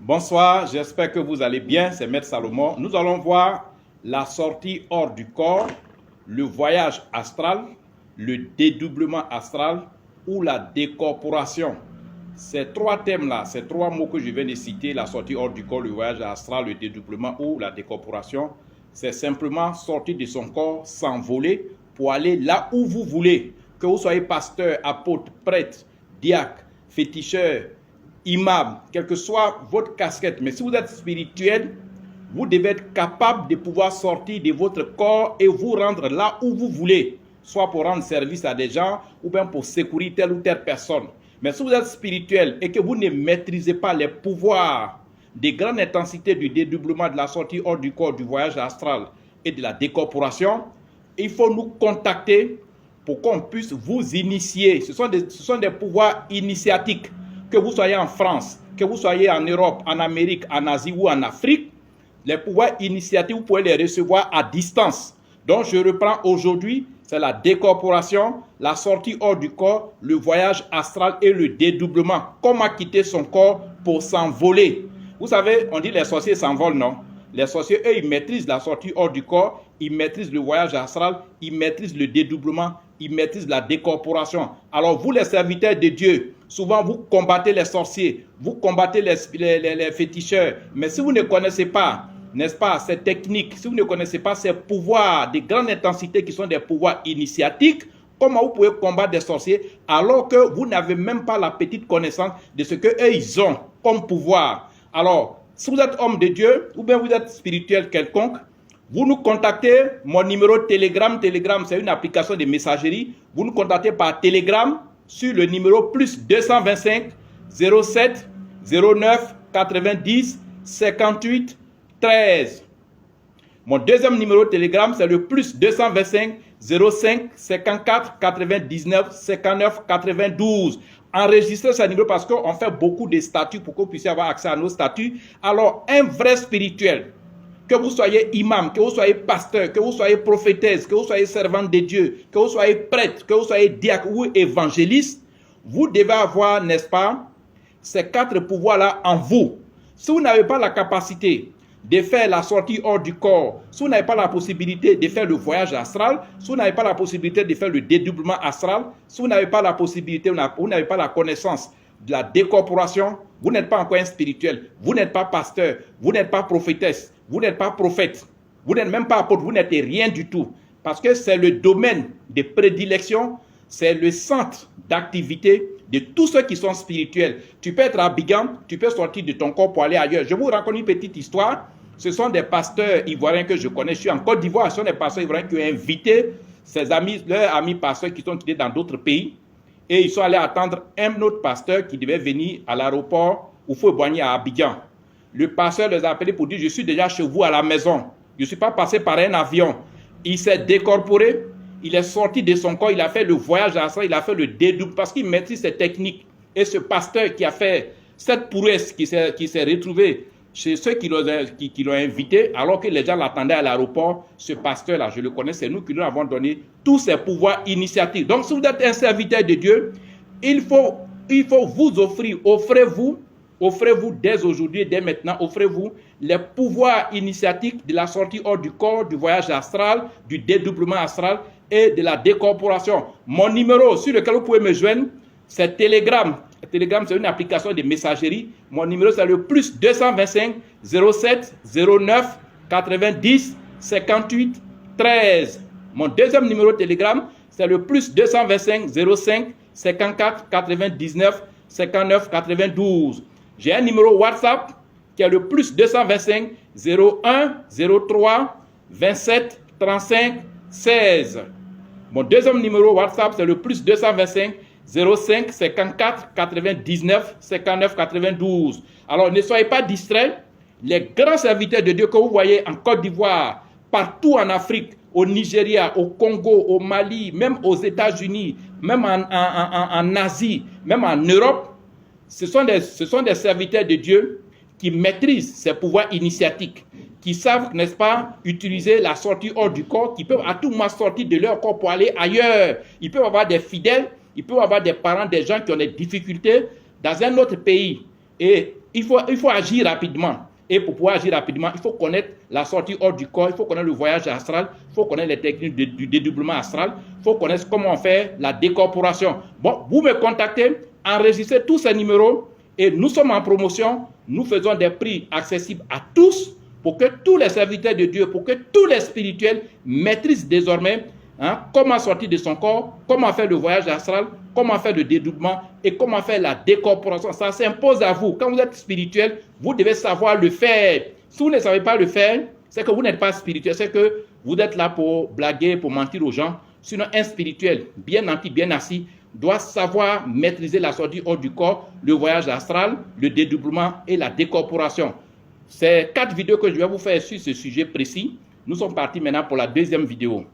Bonsoir, j'espère que vous allez bien, c'est Maître Salomon. Nous allons voir la sortie hors du corps, le voyage astral, le dédoublement astral ou la décorporation. Ces trois thèmes-là, ces trois mots que je viens de citer, la sortie hors du corps, le voyage astral, le dédoublement ou la décorporation, c'est simplement sortir de son corps, s'envoler pour aller là où vous voulez. Que vous soyez pasteur, apôtre, prêtre, diacre, féticheur, imam, quelle que soit votre casquette. Mais si vous êtes spirituel, vous devez être capable de pouvoir sortir de votre corps et vous rendre là où vous voulez, soit pour rendre service à des gens ou bien pour secourir telle ou telle personne. Mais si vous êtes spirituel et que vous ne maîtrisez pas les pouvoirs des grandes intensités du dédoublement, de la sortie hors du corps, du voyage astral et de la décorporation, il faut nous contacter pour qu'on puisse vous initier. Ce sont des pouvoirs initiatiques. Que vous soyez en France, que vous soyez en Europe, en Amérique, en Asie ou en Afrique, les pouvoirs initiatiques, vous pouvez les recevoir à distance. Donc, je reprends aujourd'hui, c'est la décorporation, la sortie hors du corps, le voyage astral et le dédoublement. Comment quitter son corps pour s'envoler. Vous savez, on dit les sorciers s'envolent, non? Les sorciers, eux, ils maîtrisent la sortie hors du corps, ils maîtrisent le voyage astral, ils maîtrisent le dédoublement, ils maîtrisent la décorporation. Alors, vous, les serviteurs de Dieu, souvent, vous combattez les sorciers, vous combattez les féticheurs. Mais si vous ne connaissez pas, n'est-ce pas, ces techniques, si vous ne connaissez pas ces pouvoirs de grande intensité qui sont des pouvoirs initiatiques, comment vous pouvez combattre des sorciers alors que vous n'avez même pas la petite connaissance de ce qu'eux, ils ont comme pouvoir? Alors, si vous êtes homme de Dieu ou bien vous êtes spirituel quelconque, vous nous contactez, mon numéro Telegram. Telegram, c'est une application de messagerie. Vous nous contactez par Telegram sur le numéro plus 225 07 09 90 58 13. Mon deuxième numéro Telegram, c'est le plus 225 05 54 99 59 92. Enregistrez ce numéro parce qu'on fait beaucoup de statuts pour que vous puissiez avoir accès à nos statuts. Alors, un vrai spirituel, que vous soyez imam, que vous soyez pasteur, que vous soyez prophétesse, que vous soyez servante de Dieu, que vous soyez prêtre, que vous soyez diacre ou évangéliste, vous devez avoir, n'est-ce pas, ces quatre pouvoirs-là en vous. Si vous n'avez pas la capacité de faire la sortie hors du corps, si vous n'avez pas la possibilité de faire le voyage astral, si vous n'avez pas la possibilité de faire le dédoublement astral, si vous n'avez pas la possibilité, vous n'avez pas la connaissance de la décorporation, vous n'êtes pas encore un spirituel, vous n'êtes pas pasteur, vous n'êtes pas prophétesse, vous n'êtes pas prophète, vous n'êtes même pas apôtre, vous n'êtes rien du tout. Parce que c'est le domaine de prédilection, c'est le centre d'activité de tous ceux qui sont spirituels. Tu peux être à Abidjan, tu peux sortir de ton corps pour aller ailleurs. Je vous raconte une petite histoire. Ce sont des pasteurs ivoiriens que je connais. Je suis en Côte d'Ivoire. Ce sont des pasteurs ivoiriens qui ont invité ses amis, leurs amis pasteurs qui sont quittés dans d'autres pays. Et ils sont allés attendre un autre pasteur qui devait venir à l'aéroport Houphouët-Boigny à Abidjan. Le pasteur les a appelés pour dire, je suis déjà chez vous à la maison. Je ne suis pas passé par un avion. Il s'est décorporé. Il est sorti de son corps, il a fait le voyage astral, il a fait le dédoublement parce qu'il maîtrise ces techniques. Et ce pasteur qui a fait cette prouesse, qui s'est retrouvé chez ceux qui l'ont invité, alors que les gens l'attendaient à l'aéroport, ce pasteur-là, je le connais, c'est nous qui lui avons donné tous ces pouvoirs initiatiques. Donc, si vous êtes un serviteur de Dieu, il faut vous offrir, offrez-vous dès aujourd'hui, dès maintenant, offrez-vous les pouvoirs initiatiques de la sortie hors du corps, du voyage astral, du dédoublement astral et de la décorporation. Mon numéro sur lequel vous pouvez me joindre, c'est Telegram. Telegram, c'est une application de messagerie. Mon numéro, c'est le plus 225 07 09 90 58 13. Mon deuxième numéro Telegram, c'est le plus 225 05 54 99 59 92. J'ai un numéro WhatsApp qui est le plus 225 01 03 27 35 16. Mon deuxième numéro WhatsApp, c'est le plus 225 05 54 99 59 92. Alors, ne soyez pas distraits. Les grands serviteurs de Dieu que vous voyez en Côte d'Ivoire, partout en Afrique, au Nigeria, au Congo, au Mali, même aux États-Unis, même en Asie, même en Europe, ce sont des serviteurs de Dieu qui maîtrisent ces pouvoirs initiatiques, qui savent, n'est-ce pas, utiliser la sortie hors du corps, qui peuvent à tout moment sortir de leur corps pour aller ailleurs. Ils peuvent avoir des fidèles, ils peuvent avoir des parents, des gens qui ont des difficultés dans un autre pays. Et il faut agir rapidement. Et pour pouvoir agir rapidement, il faut connaître la sortie hors du corps, il faut connaître le voyage astral, il faut connaître les techniques du dédoublement astral, il faut connaître comment on fait la décorporation. Bon, vous me contactez, enregistrez tous ces numéros et nous sommes en promotion. Nous faisons des prix accessibles à tous pour que tous les serviteurs de Dieu, pour que tous les spirituels maîtrisent désormais comment sortir de son corps, comment faire le voyage astral, comment faire le dédoublement et comment faire la décorporation. Ça s'impose à vous. Quand vous êtes spirituel, vous devez savoir le faire. Si vous ne savez pas le faire, c'est que vous n'êtes pas spirituel, c'est que vous êtes là pour blaguer, pour mentir aux gens. Sinon, un spirituel bien nanti, bien assis, doit savoir maîtriser la sortie hors du corps, le voyage astral, le dédoublement et la décorporation. C'est 4 vidéos que je vais vous faire sur ce sujet précis. Nous sommes partis maintenant pour la deuxième vidéo.